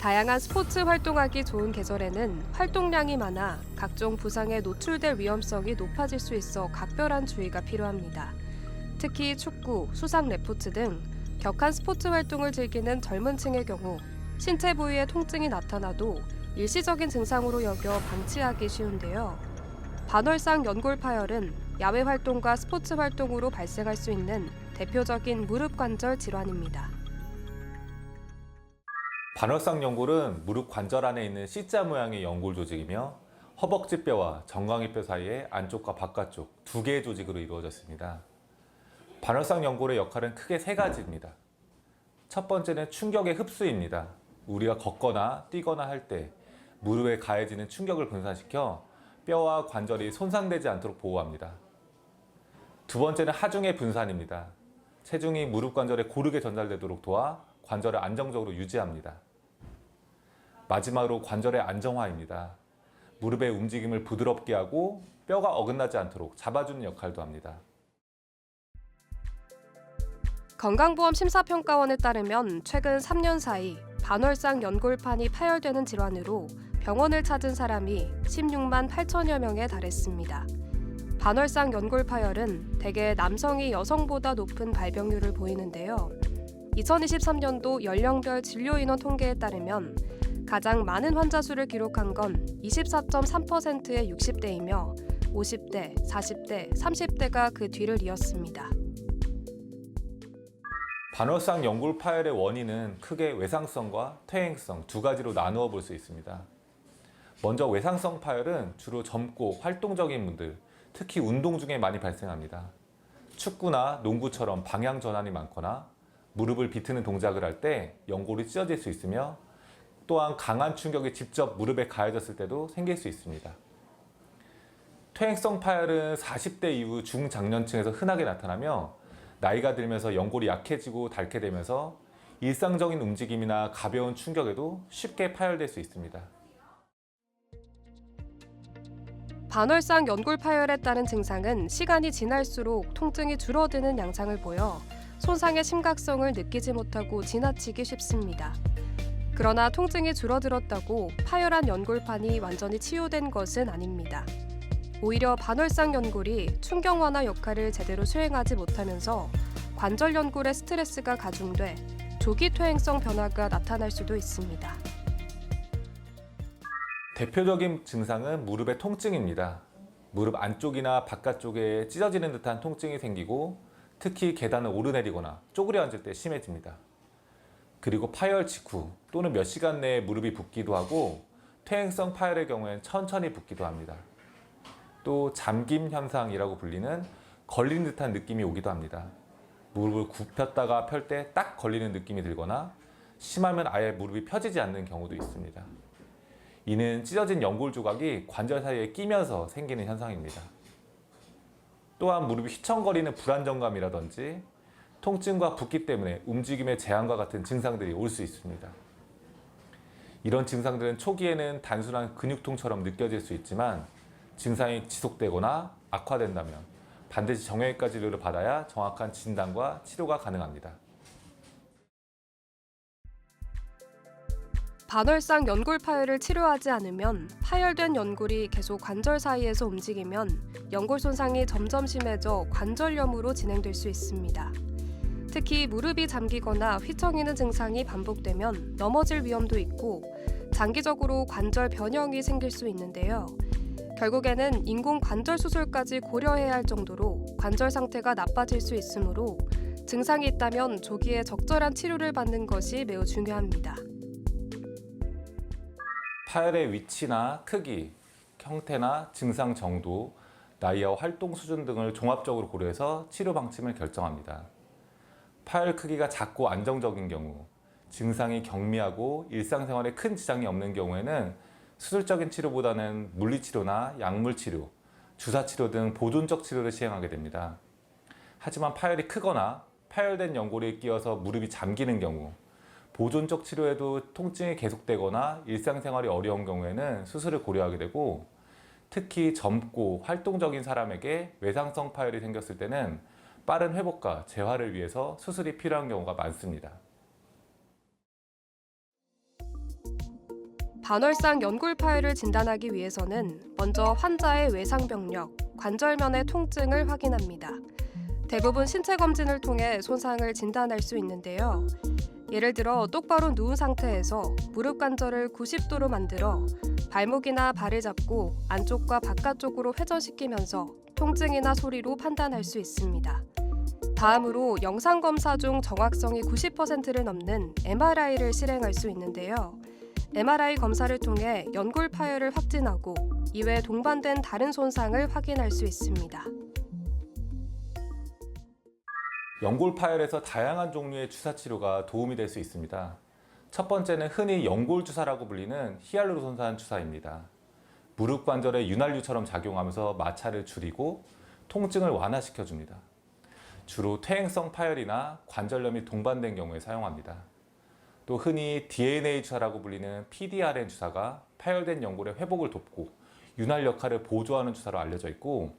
다양한 스포츠 활동하기 좋은 계절에는 활동량이 많아 각종 부상에 노출될 위험성이 높아질 수 있어 각별한 주의가 필요합니다. 특히 축구, 수상 레포츠 등 격한 스포츠 활동을 즐기는 젊은 층의 경우 신체 부위에 통증이 나타나도 일시적인 증상으로 여겨 방치하기 쉬운데요. 반월상 연골 파열은 야외 활동과 스포츠 활동으로 발생할 수 있는 대표적인 무릎 관절 질환입니다. 반월상 연골은 무릎 관절 안에 있는 C자 모양의 연골 조직이며 허벅지뼈와 정강이뼈 사이의 안쪽과 바깥쪽 두 개의 조직으로 이루어졌습니다. 반월상 연골의 역할은 크게 세 가지입니다. 첫 번째는 충격의 흡수입니다. 우리가 걷거나 뛰거나 할 때 무릎에 가해지는 충격을 분산시켜 뼈와 관절이 손상되지 않도록 보호합니다. 두 번째는 하중의 분산입니다. 체중이 무릎 관절에 고르게 전달되도록 도와 관절을 안정적으로 유지합니다. 마지막으로 관절의 안정화입니다. 무릎의 움직임을 부드럽게 하고 뼈가 어긋나지 않도록 잡아주는 역할도 합니다. 건강보험 심사평가원에 따르면 최근 3년 사이 반월상 연골판이 파열되는 질환으로 병원을 찾은 사람이 16만 8천여 명에 달했습니다. 반월상 연골 파열은 대개 남성이 여성보다 높은 발병률을 보이는데요. 2023년도 연령별 진료 인원 통계에 따르면 가장 많은 환자 수를 기록한 건 24.3%의 60대이며 50대, 40대, 30대가 그 뒤를 이었습니다. 반월상 연골 파열의 원인은 크게 외상성과 퇴행성 두 가지로 나누어 볼 수 있습니다. 먼저 외상성 파열은 주로 젊고 활동적인 분들, 특히 운동 중에 많이 발생합니다. 축구나 농구처럼 방향 전환이 많거나 무릎을 비트는 동작을 할 때 연골이 찢어질 수 있으며 또한 강한 충격이 직접 무릎에 가해졌을 때도 생길 수 있습니다. 퇴행성 파열은 40대 이후 중장년층에서 흔하게 나타나며 나이가 들면서 연골이 약해지고 닳게 되면서 일상적인 움직임이나 가벼운 충격에도 쉽게 파열될 수 있습니다. 반월상 연골 파열에 따른 증상은 시간이 지날수록 통증이 줄어드는 양상을 보여 손상의 심각성을 느끼지 못하고 지나치기 쉽습니다. 그러나 통증이 줄어들었다고 파열한 연골판이 완전히 치유된 것은 아닙니다. 오히려 반월상 연골이 충격 완화 역할을 제대로 수행하지 못하면서 관절 연골의 스트레스가 가중돼 조기 퇴행성 변화가 나타날 수도 있습니다. 대표적인 증상은 무릎의 통증입니다. 무릎 안쪽이나 바깥쪽에 찢어지는 듯한 통증이 생기고 특히 계단을 오르내리거나 쪼그려 앉을 때 심해집니다. 그리고 파열 직후 또는 몇 시간 내에 무릎이 붓기도 하고 퇴행성 파열의 경우엔 천천히 붓기도 합니다. 또 잠김 현상이라고 불리는 걸린 듯한 느낌이 오기도 합니다. 무릎을 굽혔다가 펼 때 딱 걸리는 느낌이 들거나 심하면 아예 무릎이 펴지지 않는 경우도 있습니다. 이는 찢어진 연골 조각이 관절 사이에 끼면서 생기는 현상입니다. 또한 무릎이 휘청거리는 불안정감이라든지 통증과 붓기 때문에 움직임의 제한과 같은 증상들이 올 수 있습니다. 이런 증상들은 초기에는 단순한 근육통처럼 느껴질 수 있지만 증상이 지속되거나 악화된다면 반드시 정형외과 진료를 받아야 정확한 진단과 치료가 가능합니다. 반월상 연골 파열을 치료하지 않으면 파열된 연골이 계속 관절 사이에서 움직이면 연골 손상이 점점 심해져 관절염으로 진행될 수 있습니다. 특히 무릎이 잠기거나 휘청이는 증상이 반복되면 넘어질 위험도 있고 장기적으로 관절 변형이 생길 수 있는데요. 결국에는 인공 관절 수술까지 고려해야 할 정도로 관절 상태가 나빠질 수 있으므로 증상이 있다면 조기에 적절한 치료를 받는 것이 매우 중요합니다. 파열의 위치나 크기, 형태나 증상 정도, 나이와 활동 수준 등을 종합적으로 고려해서 치료 방침을 결정합니다. 파열 크기가 작고 안정적인 경우, 증상이 경미하고 일상생활에 큰 지장이 없는 경우에는 수술적인 치료보다는 물리치료나 약물치료, 주사치료 등 보존적 치료를 시행하게 됩니다. 하지만 파열이 크거나 파열된 연골이 끼어서 무릎이 잠기는 경우, 보존적 치료에도 통증이 계속되거나 일상생활이 어려운 경우에는 수술을 고려하게 되고 특히 젊고 활동적인 사람에게 외상성 파열이 생겼을 때는 빠른 회복과 재활을 위해서 수술이 필요한 경우가 많습니다. 반월상 연골 파열을 진단하기 위해서는 먼저 환자의 외상 병력, 관절면의 통증을 확인합니다. 대부분 신체 검진을 통해 손상을 진단할 수 있는데요. 예를 들어 똑바로 누운 상태에서 무릎 관절을 90도로 만들어 발목이나 발을 잡고 안쪽과 바깥쪽으로 회전시키면서 통증이나 소리로 판단할 수 있습니다. 다음으로 영상 검사 중 정확성이 90%를 넘는 MRI를 실행할 수 있는데요. MRI 검사를 통해 연골 파열을 확진하고 이외 동반된 다른 손상을 확인할 수 있습니다. 연골 파열에서 다양한 종류의 주사 치료가 도움이 될 수 있습니다. 첫 번째는 흔히 연골 주사라고 불리는 히알루론산 주사입니다. 무릎 관절에 윤활유처럼 작용하면서 마찰을 줄이고 통증을 완화시켜 줍니다. 주로 퇴행성 파열이나 관절염이 동반된 경우에 사용합니다. 또 흔히 DNA 주사라고 불리는 PDRN 주사가 파열된 연골의 회복을 돕고 윤활 역할을 보조하는 주사로 알려져 있고,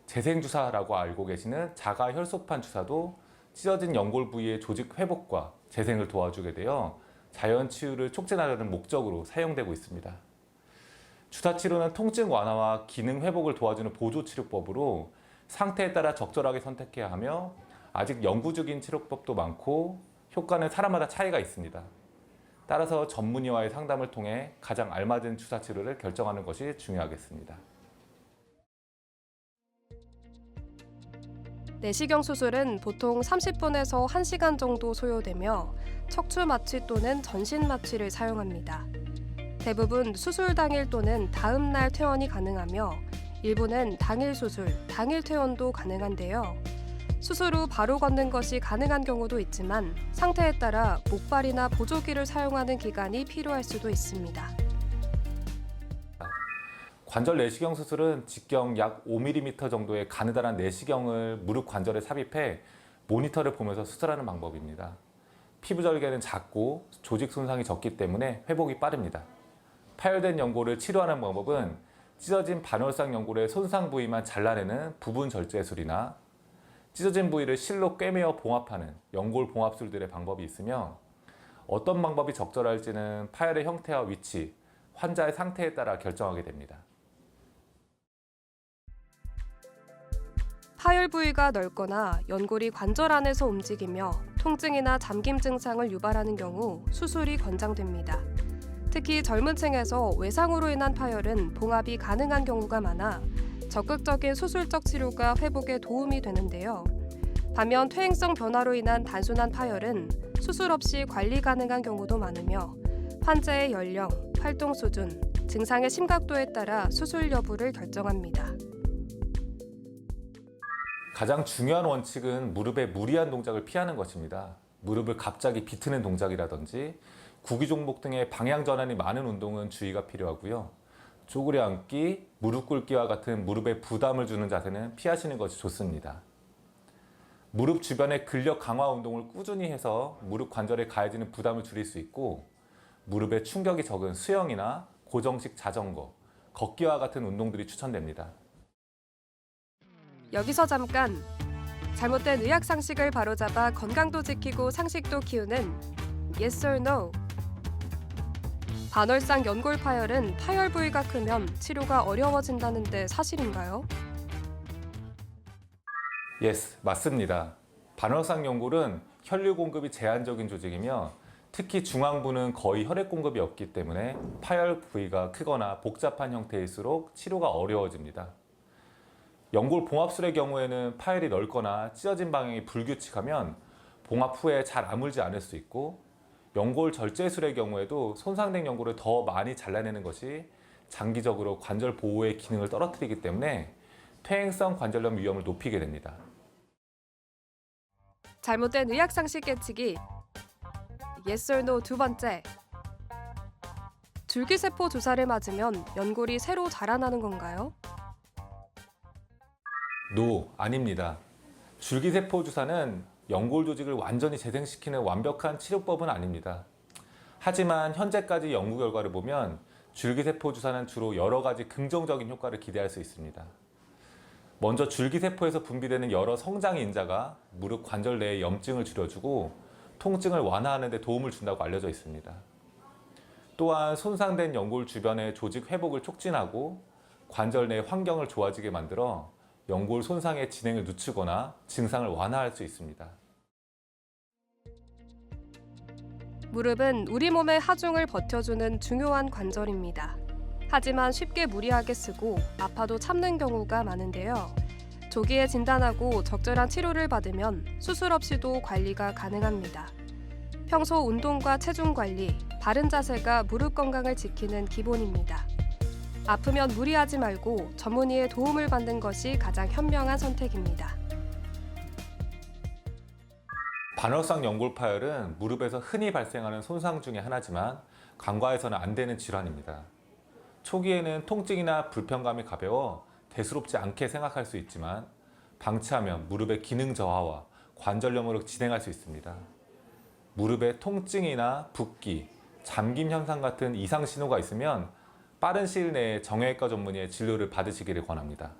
재생주사라고 알고 계시는 자가 혈소판 주사도 찢어진 연골 부위의 조직 회복과 재생을 도와주게 되어 자연 치유를 촉진하려는 목적으로 사용되고 있습니다. 주사 치료는 통증 완화와 기능 회복을 도와주는 보조 치료법으로 상태에 따라 적절하게 선택해야 하며, 아직 연구 중인 치료법도 많고 효과는 사람마다 차이가 있습니다. 따라서 전문의와의 상담을 통해 가장 알맞은 주사 치료를 결정하는 것이 중요하겠습니다. 내시경 수술은 보통 30분에서 1시간 정도 소요되며 척추 마취 또는 전신 마취를 사용합니다. 대부분 수술 당일 또는 다음 날 퇴원이 가능하며 일부는 당일 수술, 당일 퇴원도 가능한데요. 수술 후 바로 걷는 것이 가능한 경우도 있지만 상태에 따라 목발이나 보조기를 사용하는 기간이 필요할 수도 있습니다. 관절 내시경 수술은 직경 약 5mm 정도의 가느다란 내시경을 무릎 관절에 삽입해 모니터를 보면서 수술하는 방법입니다. 피부 절개는 작고 조직 손상이 적기 때문에 회복이 빠릅니다. 파열된 연골을 치료하는 방법은 찢어진 반월상 연골의 손상 부위만 잘라내는 부분 절제술이나 찢어진 부위를 실로 꿰매어 봉합하는 연골 봉합술들의 방법이 있으며, 어떤 방법이 적절할지는 파열의 형태와 위치, 환자의 상태에 따라 결정하게 됩니다. 파열 부위가 넓거나 연골이 관절 안에서 움직이며 통증이나 잠김 증상을 유발하는 경우 수술이 권장됩니다. 특히 젊은 층에서 외상으로 인한 파열은 봉합이 가능한 경우가 많아 적극적인 수술적 치료가 회복에 도움이 되는데요. 반면 퇴행성 변화로 인한 단순한 파열은 수술 없이 관리 가능한 경우도 많으며 환자의 연령, 활동 수준, 증상의 심각도에 따라 수술 여부를 결정합니다. 가장 중요한 원칙은 무릎의 무리한 동작을 피하는 것입니다. 무릎을 갑자기 비트는 동작이라든지 구기 종목 등의 방향 전환이 많은 운동은 주의가 필요하고요. 쪼그려 앉기, 무릎 꿇기와 같은 무릎에 부담을 주는 자세는 피하시는 것이 좋습니다. 무릎 주변의 근력 강화 운동을 꾸준히 해서 무릎 관절에 가해지는 부담을 줄일 수 있고, 무릎에 충격이 적은 수영이나 고정식 자전거, 걷기와 같은 운동들이 추천됩니다. 여기서 잠깐! 잘못된 의학 상식을 바로잡아 건강도 지키고 상식도 키우는 Yes or No. 반월상 연골 파열은 파열 부위가 크면 치료가 어려워진다는데 사실인가요? Yes, 맞습니다. 반월상 연골은 혈류 공급이 제한적인 조직이며 특히 중앙부는 거의 혈액 공급이 없기 때문에 파열 부위가 크거나 복잡한 형태일수록 치료가 어려워집니다. 연골 봉합술의 경우에는 파열이 넓거나 찢어진 방향이 불규칙하면 봉합 후에 잘 아물지 않을 수 있고, 연골 절제술의 경우에도 손상된 연골을 더 많이 잘라내는 것이 장기적으로 관절 보호의 기능을 떨어뜨리기 때문에 퇴행성 관절염 위험을 높이게 됩니다. 잘못된 의학 상식 깨치기 Yes or No 두 번째. 줄기세포 주사를 맞으면 연골이 새로 자라나는 건가요? No, 아닙니다. 줄기세포 주사는 연골 조직을 완전히 재생시키는 완벽한 치료법은 아닙니다. 하지만 현재까지 연구 결과를 보면 줄기세포 주사는 주로 여러 가지 긍정적인 효과를 기대할 수 있습니다. 먼저 줄기세포에서 분비되는 여러 성장 인자가 무릎 관절 내의 염증을 줄여주고 통증을 완화하는 데 도움을 준다고 알려져 있습니다. 또한 손상된 연골 주변의 조직 회복을 촉진하고 관절 내 환경을 좋아지게 만들어 연골 손상의 진행을 늦추거나 증상을 완화할 수 있습니다. 무릎은 우리 몸의 하중을 버텨주는 중요한 관절입니다. 하지만 쉽게 무리하게 쓰고 아파도 참는 경우가 많은데요. 조기에 진단하고 적절한 치료를 받으면 수술 없이도 관리가 가능합니다. 평소 운동과 체중 관리, 바른 자세가 무릎 건강을 지키는 기본입니다. 아프면 무리하지 말고 전문의의 도움을 받는 것이 가장 현명한 선택입니다. 반월상 연골 파열은 무릎에서 흔히 발생하는 손상 중에 하나지만 간과해서는 안 되는 질환입니다. 초기에는 통증이나 불편감이 가벼워 대수롭지 않게 생각할 수 있지만 방치하면 무릎의 기능 저하와 관절염으로 진행할 수 있습니다. 무릎에 통증이나 붓기, 잠김 현상 같은 이상 신호가 있으면 빠른 시일 내에 정형외과 전문의의 진료를 받으시기를 권합니다.